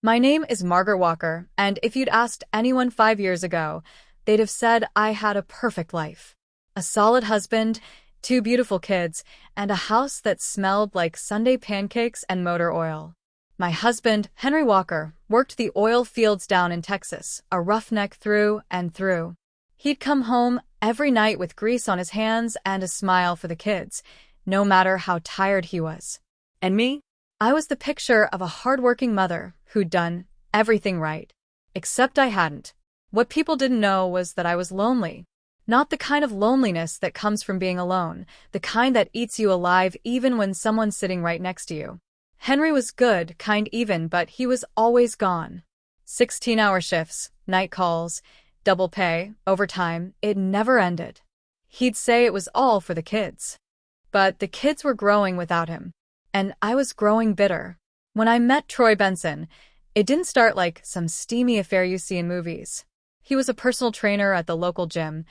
My name is Margaret Walker, and if you'd asked anyone 5 years ago, they'd have said I had a perfect life. A solid husband, two beautiful kids, and a house that smelled like Sunday pancakes and motor oil. My husband, Henry Walker, worked the oil fields down in Texas, a roughneck through and through. He'd come home every night with grease on his hands and a smile for the kids, no matter how tired he was. And me? I was the picture of a hardworking mother who'd done everything right. Except I hadn't. What people didn't know was that I was lonely. Not the kind of loneliness that comes from being alone, the kind that eats you alive even when someone's sitting right next to you. Henry was good, kind even, but he was always gone. 16-hour shifts, night calls, double pay, overtime, it never ended. He'd say it was all for the kids. But the kids were growing without him. And I was growing bitter. When I met Troy Benson, it didn't start like some steamy affair you see in movies. He was a personal trainer at the local gym,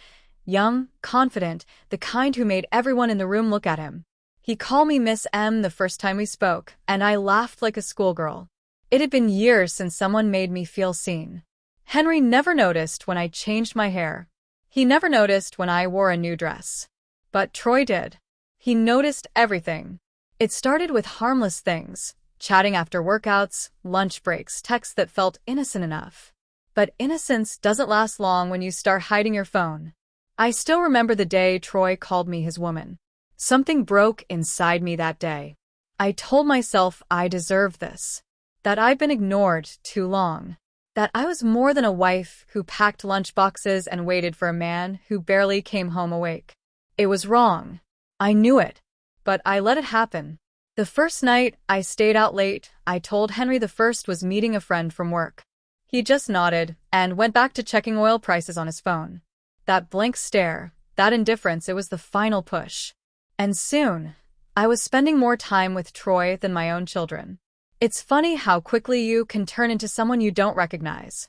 young, confident, the kind who made everyone in the room look at him. He called me Miss M the first time we spoke, and I laughed like a schoolgirl. It had been years since someone made me feel seen. Henry never noticed when I changed my hair. He never noticed when I wore a new dress. But Troy did. He noticed everything. It started with harmless things, chatting after workouts, lunch breaks, texts that felt innocent enough. But innocence doesn't last long when you start hiding your phone. I still remember the day Troy called me his woman. Something broke inside me that day. I told myself I deserved this. That I'd been ignored too long. That I was more than a wife who packed lunchboxes and waited for a man who barely came home awake. It was wrong. I knew it. But I let it happen. The first night I stayed out late, I told Henry the first was meeting a friend from work. He just nodded and went back to checking oil prices on his phone. That blank stare, that indifference, it was the final push. And soon, I was spending more time with Troy than my own children. It's funny how quickly you can turn into someone you don't recognize.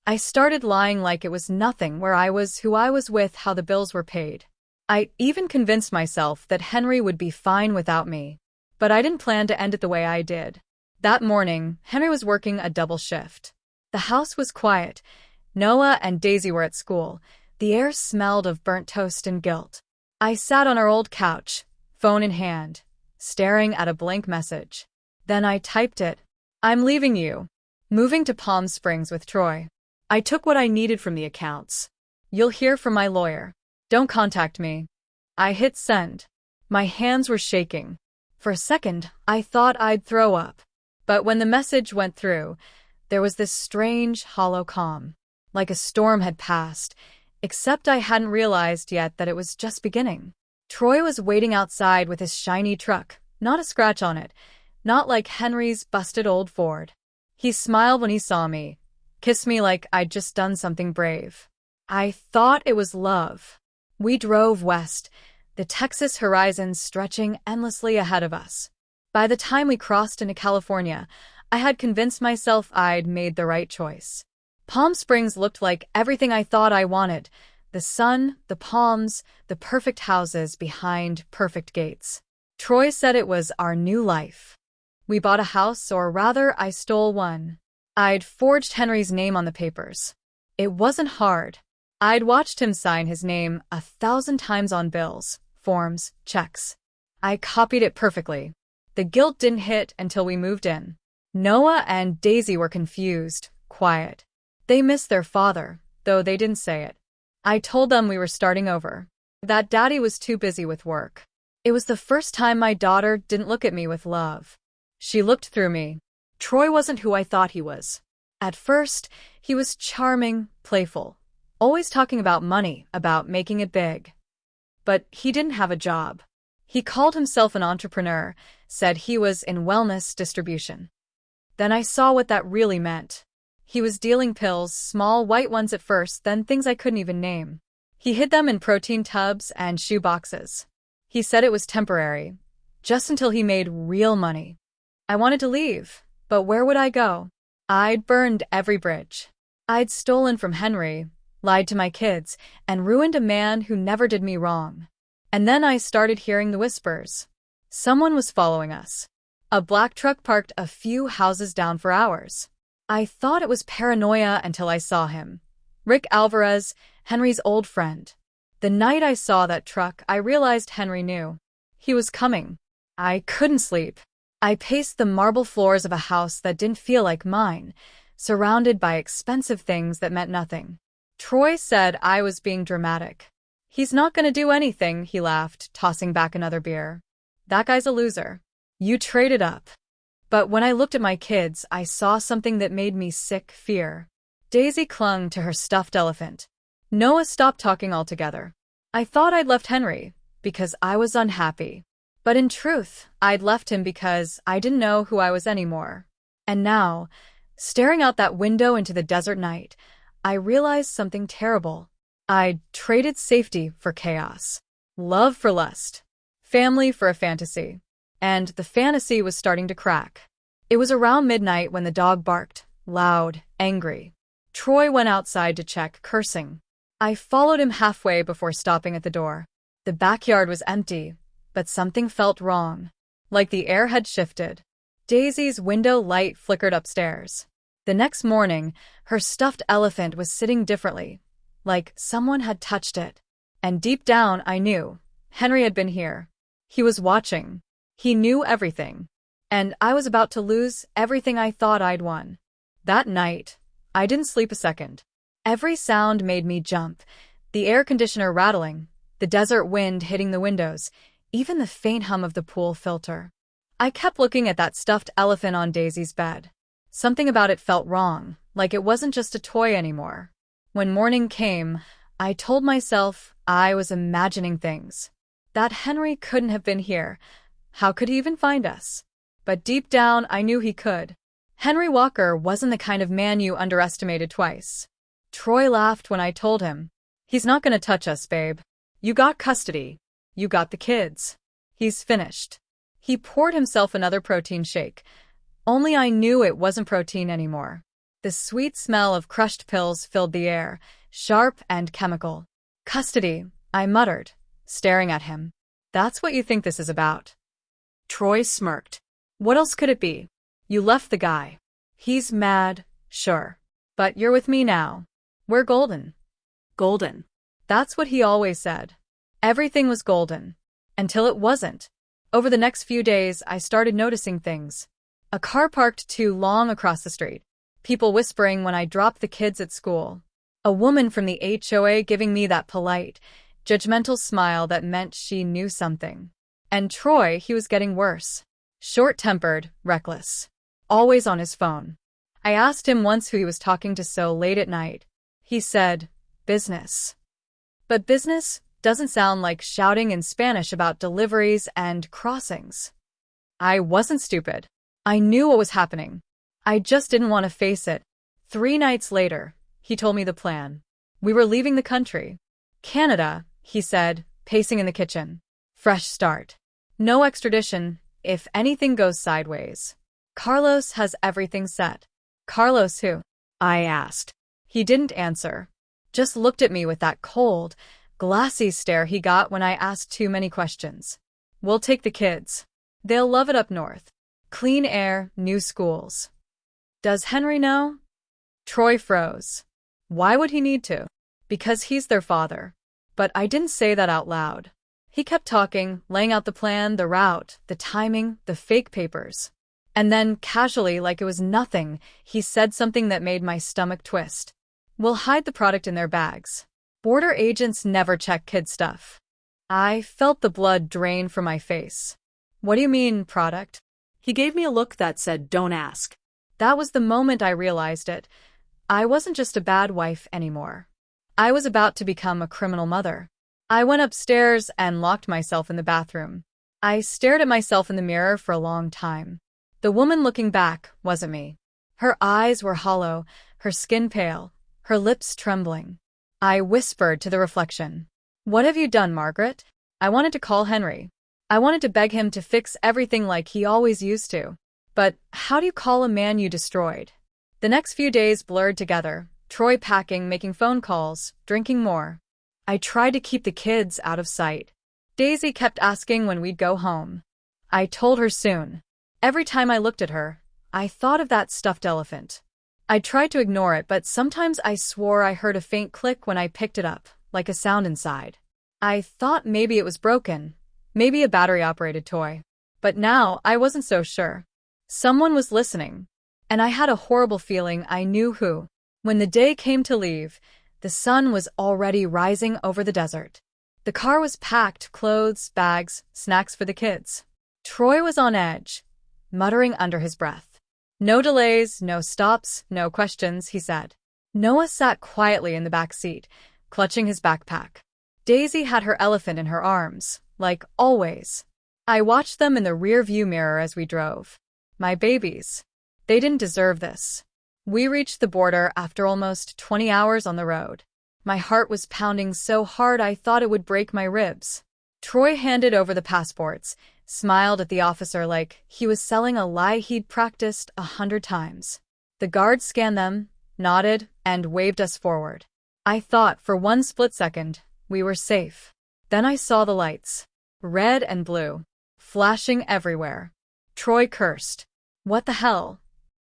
I started lying like it was nothing where I was, who I was with, how the bills were paid. I even convinced myself that Henry would be fine without me. But I didn't plan to end it the way I did. That morning, Henry was working a double shift. The house was quiet. Noah and Daisy were at school. The air smelled of burnt toast and guilt. I sat on our old couch, phone in hand, staring at a blank message. Then I typed it. I'm leaving you. Moving to Palm Springs with Troy. I took what I needed from the accounts. You'll hear from my lawyer. Don't contact me. I hit send. My hands were shaking. For a second, I thought I'd throw up. But when the message went through, there was this strange, hollow calm. Like a storm had passed, except I hadn't realized yet that it was just beginning. Troy was waiting outside with his shiny truck, not a scratch on it, not like Henry's busted old Ford. He smiled when he saw me, kissed me like I'd just done something brave. I thought it was love. We drove west, the Texas horizon stretching endlessly ahead of us. By the time we crossed into California, I had convinced myself I'd made the right choice. Palm Springs looked like everything I thought I wanted. The sun, the palms, the perfect houses behind perfect gates. Troy said it was our new life. We bought a house, or rather, I stole one. I'd forged Henry's name on the papers. It wasn't hard. I'd watched him sign his name 1,000 times on bills, forms, checks. I copied it perfectly. The guilt didn't hit until we moved in. Noah and Daisy were confused, quiet. They missed their father, though they didn't say it. I told them we were starting over. That Daddy was too busy with work. It was the first time my daughter didn't look at me with love. She looked through me. Troy wasn't who I thought he was. At first, he was charming, playful. Always talking about money, about making it big. But he didn't have a job. He called himself an entrepreneur, said he was in wellness distribution. Then I saw what that really meant. He was dealing pills, small white ones at first, then things I couldn't even name. He hid them in protein tubs and shoe boxes. He said it was temporary, just until he made real money. I wanted to leave, but where would I go? I'd burned every bridge. I'd stolen from Henry, lied to my kids, and ruined a man who never did me wrong. And then I started hearing the whispers. Someone was following us. A black truck parked a few houses down for hours. I thought it was paranoia until I saw him. Rick Alvarez, Henry's old friend. The night I saw that truck, I realized Henry knew. He was coming. I couldn't sleep. I paced the marble floors of a house that didn't feel like mine, surrounded by expensive things that meant nothing. Troy said I was being dramatic. He's not gonna do anything, he laughed, tossing back another beer. That guy's a loser. You traded up. But when I looked at my kids, I saw something that made me sick fear. Daisy clung to her stuffed elephant. Noah stopped talking altogether. I thought I'd left Henry because I was unhappy. But in truth, I'd left him because I didn't know who I was anymore. And now, staring out that window into the desert night, I realized something terrible. I'd traded safety for chaos, love for lust, family for a fantasy. And the fantasy was starting to crack. It was around midnight when the dog barked, loud, angry. Troy went outside to check, cursing. I followed him halfway before stopping at the door. The backyard was empty, but something felt wrong, like the air had shifted. Daisy's window light flickered upstairs. The next morning, her stuffed elephant was sitting differently, like someone had touched it. And deep down, I knew Henry had been here. He was watching. He knew everything. And I was about to lose everything I thought I'd won. That night, I didn't sleep a second. Every sound made me jump. The air conditioner rattling, the desert wind hitting the windows, even the faint hum of the pool filter. I kept looking at that stuffed elephant on Daisy's bed. Something about it felt wrong, like it wasn't just a toy anymore. When morning came, I told myself I was imagining things. That Henry couldn't have been here. How could he even find us? But deep down, I knew he could. Henry Walker wasn't the kind of man you underestimated twice. Troy laughed when I told him. He's not gonna touch us, babe. You got custody. You got the kids. He's finished. He poured himself another protein shake. Only I knew it wasn't protein anymore. The sweet smell of crushed pills filled the air, sharp and chemical. Custody, I muttered, staring at him. That's what you think this is about? Troy smirked. What else could it be? You left the guy. He's mad, sure. But you're with me now. We're golden. Golden. That's what he always said. Everything was golden. Until it wasn't. Over the next few days, I started noticing things. A car parked too long across the street. People whispering when I dropped the kids at school. A woman from the HOA giving me that polite, judgmental smile that meant she knew something. And Troy, he was getting worse. Short-tempered, reckless. Always on his phone. I asked him once who he was talking to so late at night. He said, business. But business doesn't sound like shouting in Spanish about deliveries and crossings. I wasn't stupid. I knew what was happening. I just didn't want to face it. 3 nights later, he told me the plan. We were leaving the country. Canada, he said, pacing in the kitchen. Fresh start. No extradition, if anything goes sideways. Carlos has everything set. Carlos who? I asked. He didn't answer. Just looked at me with that cold, glassy stare he got when I asked too many questions. We'll take the kids. They'll love it up north. Clean air, new schools. Does Henry know? Troy froze. Why would he need to? Because he's their father. But I didn't say that out loud. He kept talking, laying out the plan, the route, the timing, the fake papers. And then, casually, like it was nothing, he said something that made my stomach twist. We'll hide the product in their bags. Border agents never check kid stuff. I felt the blood drain from my face. What do you mean, product? He gave me a look that said, don't ask. That was the moment I realized it. I wasn't just a bad wife anymore. I was about to become a criminal mother. I went upstairs and locked myself in the bathroom. I stared at myself in the mirror for a long time. The woman looking back wasn't me. Her eyes were hollow, her skin pale, her lips trembling. I whispered to the reflection. What have you done, Margaret? I wanted to call Henry. I wanted to beg him to fix everything like he always used to. But how do you call a man you destroyed? The next few days blurred together, Troy packing, making phone calls, drinking more. I tried to keep the kids out of sight. Daisy kept asking when we'd go home. I told her soon. Every time I looked at her, I thought of that stuffed elephant. I tried to ignore it, but sometimes I swore I heard a faint click when I picked it up, like a sound inside. I thought maybe it was broken, maybe a battery-operated toy. But now I wasn't so sure. Someone was listening, and I had a horrible feeling I knew who. When the day came to leave, the sun was already rising over the desert. The car was packed, clothes, bags, snacks for the kids. Troy was on edge, muttering under his breath. No delays, no stops, no questions, he said. Noah sat quietly in the back seat, clutching his backpack. Daisy had her elephant in her arms, like always. I watched them in the rear-view mirror as we drove. My babies. They didn't deserve this. We reached the border after almost 20 hours on the road. My heart was pounding so hard I thought it would break my ribs. Troy handed over the passports, smiled at the officer like he was selling a lie he'd practiced 100 times. The guard scanned them, nodded, and waved us forward. I thought for one split second we were safe. Then I saw the lights, red and blue, flashing everywhere. Troy cursed. What the hell?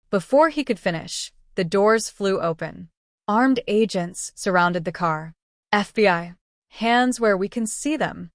Before he could finish, the doors flew open. Armed agents surrounded the car. FBI. Hands where we can see them.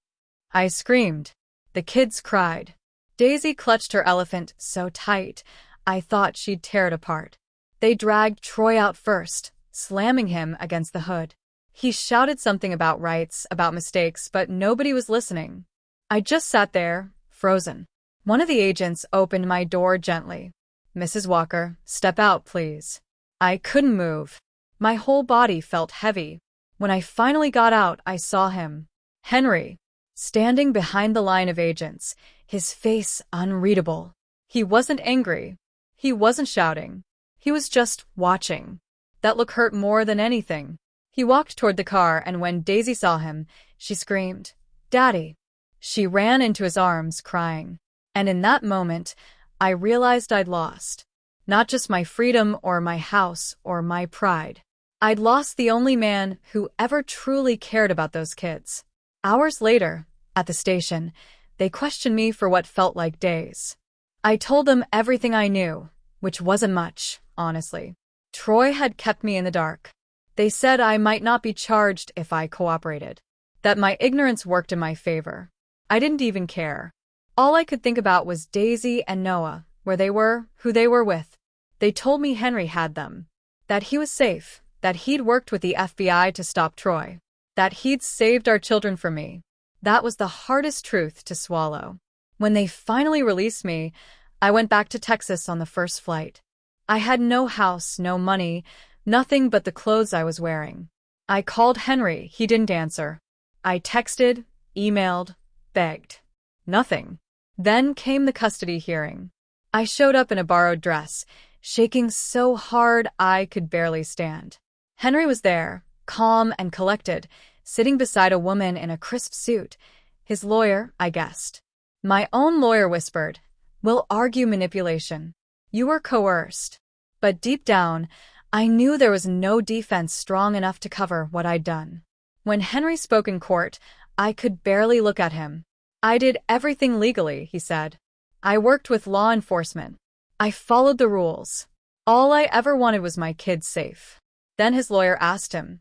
I screamed. The kids cried. Daisy clutched her elephant so tight, I thought she'd tear it apart. They dragged Troy out first, slamming him against the hood. He shouted something about rights, about mistakes, but nobody was listening. I just sat there, frozen. One of the agents opened my door gently. Mrs. Walker, step out, please. I couldn't move. My whole body felt heavy. When I finally got out, I saw him. Henry. Standing behind the line of agents, his face unreadable. He wasn't angry. He wasn't shouting. He was just watching. That look hurt more than anything. He walked toward the car, and when Daisy saw him, she screamed, "Daddy!" She ran into his arms, crying. And in that moment, I realized I'd lost. Not just my freedom or my house or my pride. I'd lost the only man who ever truly cared about those kids. Hours later, at the station, they questioned me for what felt like days. I told them everything I knew, which wasn't much, honestly. Troy had kept me in the dark. They said I might not be charged if I cooperated, that my ignorance worked in my favor. I didn't even care. All I could think about was Daisy and Noah, where they were, who they were with. They told me Henry had them, that he was safe, that he'd worked with the FBI to stop Troy, that he'd saved our children from me. That was the hardest truth to swallow. When they finally released me, I went back to Texas on the first flight. I had no house, no money, nothing but the clothes I was wearing. I called Henry, he didn't answer. I texted, emailed, begged. Nothing. Then came the custody hearing. I showed up in a borrowed dress, shaking so hard I could barely stand. Henry was there, calm and collected, sitting beside a woman in a crisp suit. His lawyer, I guessed. My own lawyer whispered, "We'll argue manipulation. You were coerced." But deep down, I knew there was no defense strong enough to cover what I'd done. When Henry spoke in court, I could barely look at him. "I did everything legally," he said. "I worked with law enforcement. I followed the rules. All I ever wanted was my kids safe." Then his lawyer asked him,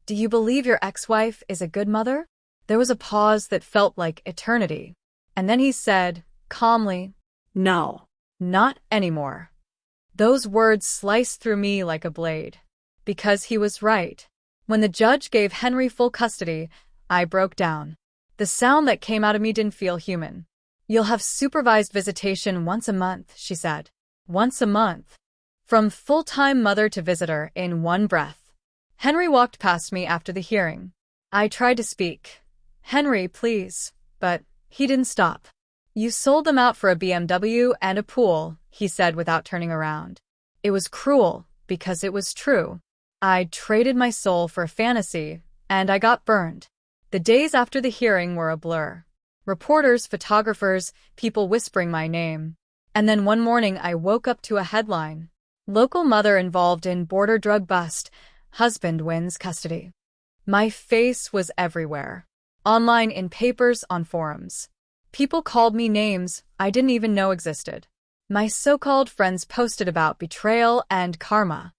"Do you believe your ex-wife is a good mother?" There was a pause that felt like eternity. And then he said, calmly, "No, not anymore." Those words sliced through me like a blade. Because he was right. When the judge gave Henry full custody, I broke down. The sound that came out of me didn't feel human. "You'll have supervised visitation once a month," she said. Once a month. From full-time mother to visitor in one breath. Henry walked past me after the hearing. I tried to speak. "Henry, please," but he didn't stop. "You sold them out for a BMW and a pool," he said without turning around. It was cruel, because it was true. I traded my soul for a fantasy, and I got burned. The days after the hearing were a blur. Reporters, photographers, people whispering my name. And then one morning I woke up to a headline. Local mother involved in border drug bust. Husband wins custody. My face was everywhere. Online, in papers, on forums. People called me names I didn't even know existed. My so-called friends posted about betrayal and karma.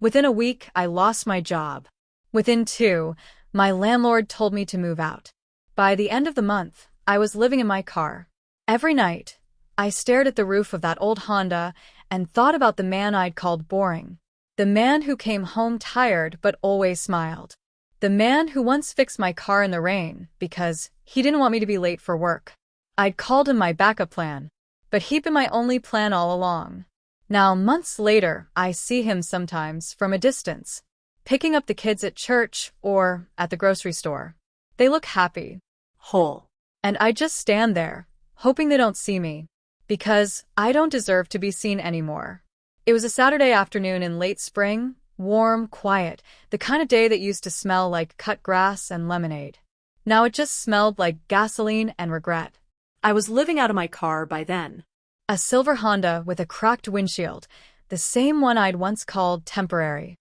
Within a week, I lost my job. Within 2, my landlord told me to move out. By the end of the month, I was living in my car. Every night, I stared at the roof of that old Honda and thought about the man I'd called boring. The man who came home tired but always smiled. The man who once fixed my car in the rain because he didn't want me to be late for work. I'd called him my backup plan, but he'd been my only plan all along. Now, months later, I see him sometimes from a distance, picking up the kids at church or at the grocery store. They look happy, whole, and I just stand there, hoping they don't see me, because I don't deserve to be seen anymore. It was a Saturday afternoon in late spring, warm, quiet, the kind of day that used to smell like cut grass and lemonade. Now it just smelled like gasoline and regret. I was living out of my car by then. A silver Honda with a cracked windshield, the same one I'd once called temporary.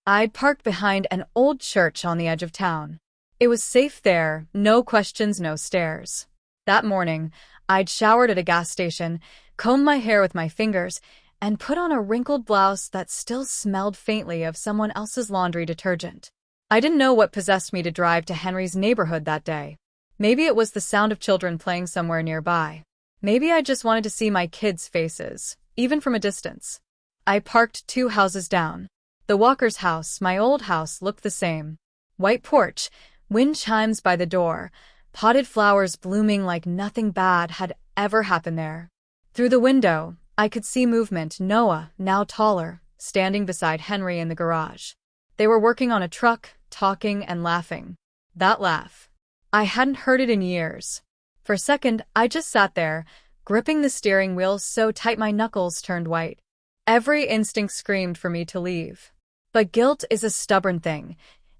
I'd parked behind an old church on the edge of town. It was safe there, no questions, no stares. That morning, I'd showered at a gas station, combed my hair with my fingers, and put on a wrinkled blouse that still smelled faintly of someone else's laundry detergent. I didn't know what possessed me to drive to Henry's neighborhood that day. Maybe it was the sound of children playing somewhere nearby. Maybe I just wanted to see my kids' faces, even from a distance. I parked 2 houses down. The Walker's house, my old house, looked the same. White porch, wind chimes by the door, potted flowers blooming like nothing bad had ever happened there. Through the window, I could see movement. Noah, now taller, standing beside Henry in the garage. They were working on a truck, talking and laughing. That laugh. I hadn't heard it in years. For a second, I just sat there, gripping the steering wheel so tight my knuckles turned white. Every instinct screamed for me to leave. But guilt is a stubborn thing.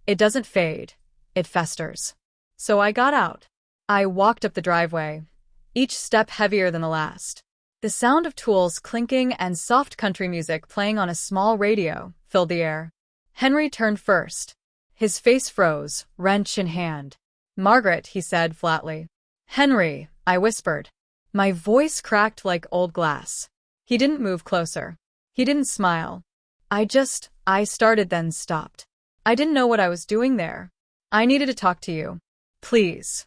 It doesn't fade. It festers. So I got out. I walked up the driveway, each step heavier than the last. The sound of tools clinking and soft country music playing on a small radio filled the air. Henry turned first. His face froze, wrench in hand. "Margaret," he said flatly. "Henry," I whispered. My voice cracked like old glass. He didn't move closer. He didn't smile. I started then stopped. I didn't know what I was doing there. "I needed to talk to you. Please."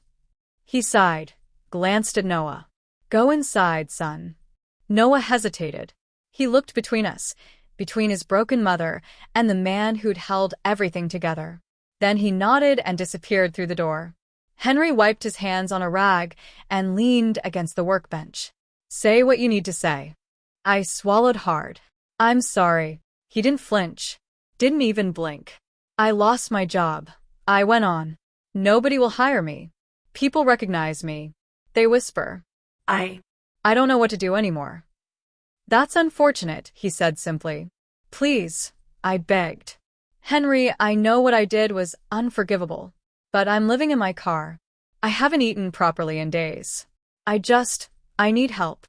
He sighed, glanced at Noah. "Go inside, son." Noah hesitated. He looked between us, between his broken mother and the man who'd held everything together. Then he nodded and disappeared through the door. Henry wiped his hands on a rag and leaned against the workbench. "Say what you need to say." I swallowed hard. "I'm sorry." He didn't flinch. Didn't even blink. "I lost my job," I went on. "Nobody will hire me. People recognize me. They whisper. I don't know what to do anymore." "That's unfortunate," he said simply. "Please," I begged. "Henry, I know what I did was unforgivable. But I'm living in my car. I haven't eaten properly in days. I need help."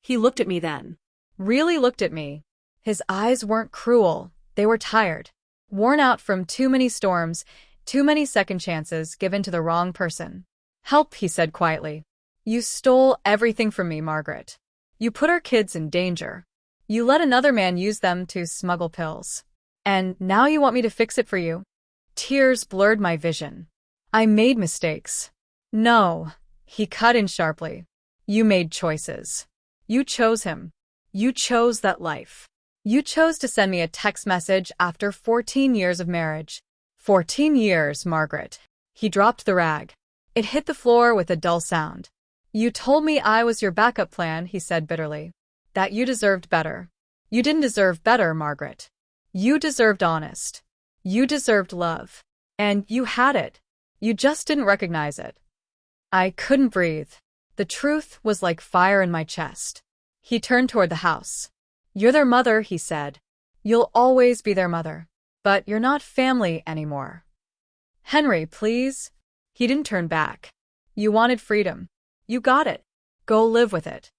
He looked at me then. Really looked at me. His eyes weren't cruel. They were tired. Worn out from too many storms, too many second chances given to the wrong person. "Help," he said quietly. "You stole everything from me, Margaret. You put our kids in danger. You let another man use them to smuggle pills. And now you want me to fix it for you?" Tears blurred my vision. "I made mistakes." "No," he cut in sharply. "You made choices. You chose him. You chose that life. You chose to send me a text message after 14 years of marriage. 14 years, Margaret." He dropped the rag. It hit the floor with a dull sound. "You told me I was your backup plan," he said bitterly. "That you deserved better. You didn't deserve better, Margaret. You deserved honest. You deserved love. And you had it. You just didn't recognize it." I couldn't breathe. The truth was like fire in my chest. He turned toward the house. "You're their mother," he said. "You'll always be their mother. But you're not family anymore." "Henry, please." He didn't turn back. "You wanted freedom. You got it. Go live with it."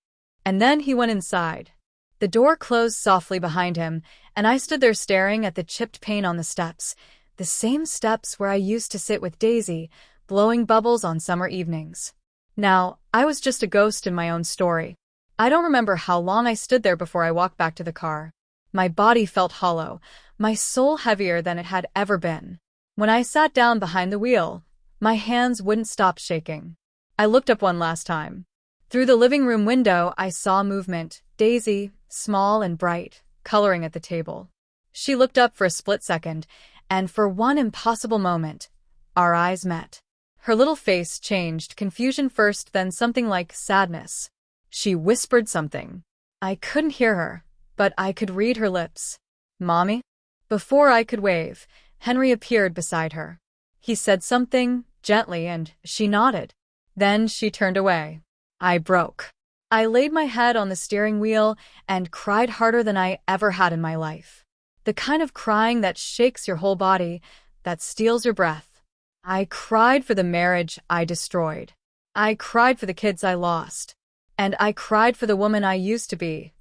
And then he went inside. The door closed softly behind him, and I stood there staring at the chipped paint on the steps, the same steps where I used to sit with Daisy, blowing bubbles on summer evenings. Now, I was just a ghost in my own story. I don't remember how long I stood there before I walked back to the car. My body felt hollow, my soul heavier than it had ever been. When I sat down behind the wheel, my hands wouldn't stop shaking. I looked up one last time. Through the living room window, I saw movement, Daisy, small and bright, coloring at the table. She looked up for a split second, and for one impossible moment, our eyes met. Her little face changed, confusion first, then something like sadness. She whispered something. I couldn't hear her, but I could read her lips. Mommy? Before I could wave, Henry appeared beside her. He said something, gently, and she nodded. Then she turned away. I broke. I laid my head on the steering wheel and cried harder than I ever had in my life. The kind of crying that shakes your whole body, that steals your breath. I cried for the marriage I destroyed. I cried for the kids I lost. And I cried for the woman I used to be.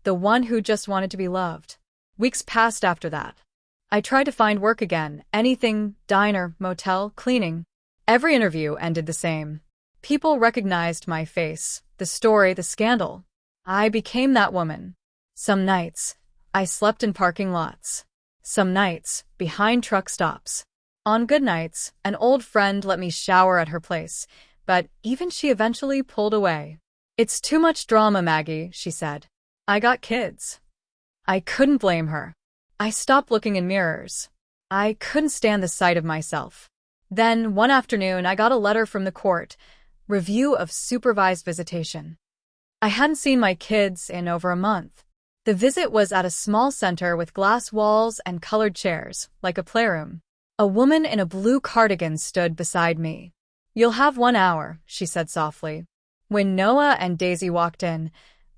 The one who just wanted to be loved. Weeks passed after that. I tried to find work again, anything, diner, motel, cleaning. Every interview ended the same. People recognized my face, the story, the scandal. I became that woman. Some nights, I slept in parking lots. Some nights, behind truck stops. On good nights, an old friend let me shower at her place, but even she eventually pulled away. It's too much drama, Maggie, she said. I got kids. I couldn't blame her. I stopped looking in mirrors. I couldn't stand the sight of myself. Then, one afternoon, I got a letter from the court. Review of supervised visitation. I hadn't seen my kids in over a month. The visit was at a small center with glass walls and colored chairs, like a playroom. A woman in a blue cardigan stood beside me. You'll have 1 hour, she said softly. When Noah and Daisy walked in,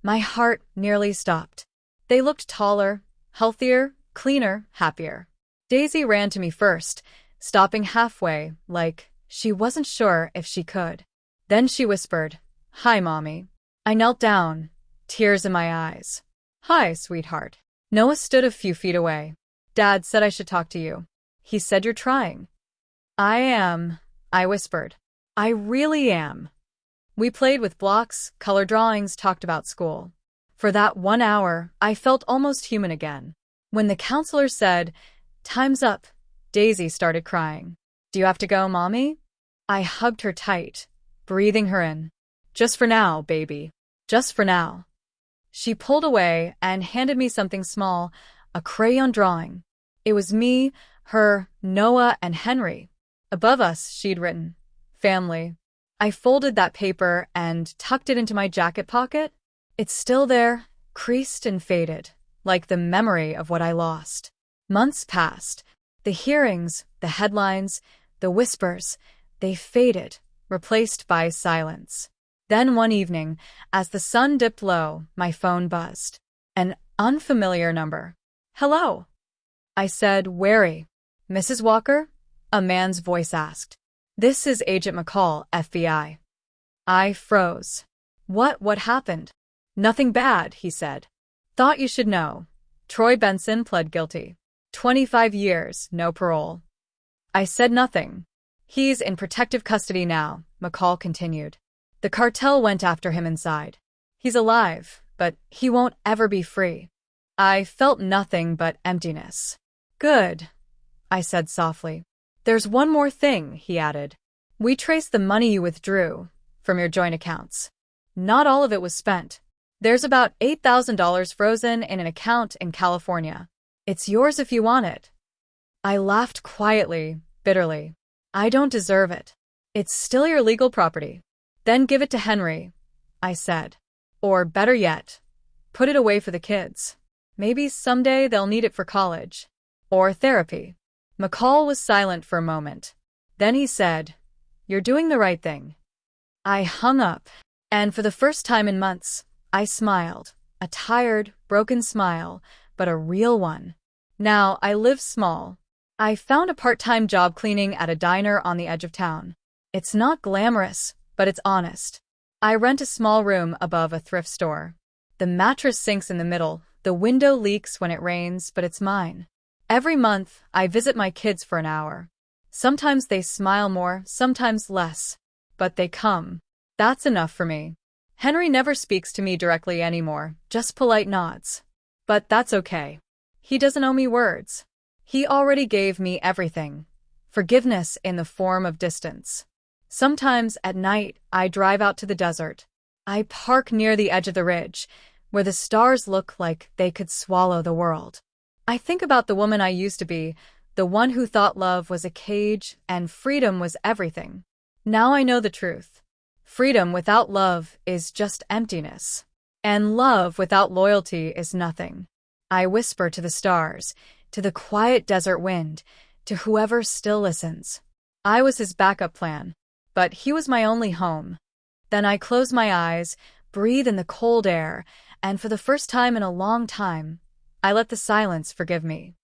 my heart nearly stopped. They looked taller, healthier, cleaner, happier. Daisy ran to me first, stopping halfway, like she wasn't sure if she could. Then she whispered, "Hi, Mommy." I knelt down, tears in my eyes. "Hi, sweetheart." Noah stood a few feet away. "Dad said I should talk to you. He said you're trying." "I am," I whispered. "I really am." We played with blocks, color drawings, talked about school. For that 1 hour, I felt almost human again. When the counselor said, "Time's up," Daisy started crying. "Do you have to go, Mommy?" I hugged her tight, breathing her in. "Just for now, baby. Just for now." She pulled away and handed me something small, a crayon drawing. It was me, her, Noah, and Henry. Above us, she'd written, "Family." I folded that paper and tucked it into my jacket pocket. It's still there, creased and faded, like the memory of what I lost. Months passed. The hearings, the headlines, the whispers, they faded, replaced by silence. Then one evening, as the sun dipped low, my phone buzzed. An unfamiliar number. "Hello," I said, wary. "Mrs. Walker?" a man's voice asked. "This is Agent McCall, FBI." I froze. What happened?" "Nothing bad," he said. "Thought you should know. Troy Benson pled guilty. 25 years, no parole." I said nothing. "He's in protective custody now," McCall continued. "The cartel went after him inside. He's alive, but he won't ever be free." I felt nothing but emptiness. "Good," I said softly. "There's one more thing," he added. "We traced the money you withdrew from your joint accounts. Not all of it was spent. There's about $8,000 frozen in an account in California. It's yours if you want it." I laughed quietly, bitterly. "I don't deserve it. It's still your legal property." "Then give it to Henry," I said. "Or better yet, put it away for the kids. Maybe someday they'll need it for college. Or therapy." McCall was silent for a moment. Then he said, "You're doing the right thing." I hung up, and for the first time in months, I smiled. A tired, broken smile, but a real one. Now I live small. I found a part-time job cleaning at a diner on the edge of town. It's not glamorous, but it's honest. I rent a small room above a thrift store. The mattress sinks in the middle, the window leaks when it rains, but it's mine. Every month, I visit my kids for an hour. Sometimes they smile more, sometimes less. But they come. That's enough for me. Henry never speaks to me directly anymore, just polite nods. But that's okay. He doesn't owe me words. He already gave me everything. Forgiveness in the form of distance. Sometimes at night, I drive out to the desert. I park near the edge of the ridge, where the stars look like they could swallow the world. I think about the woman I used to be, the one who thought love was a cage and freedom was everything. Now I know the truth. Freedom without love is just emptiness. And love without loyalty is nothing. I whisper to the stars, to the quiet desert wind, to whoever still listens. I was his backup plan, but he was my only home. Then I close my eyes, breathe in the cold air, and for the first time in a long time, I let the silence forgive me.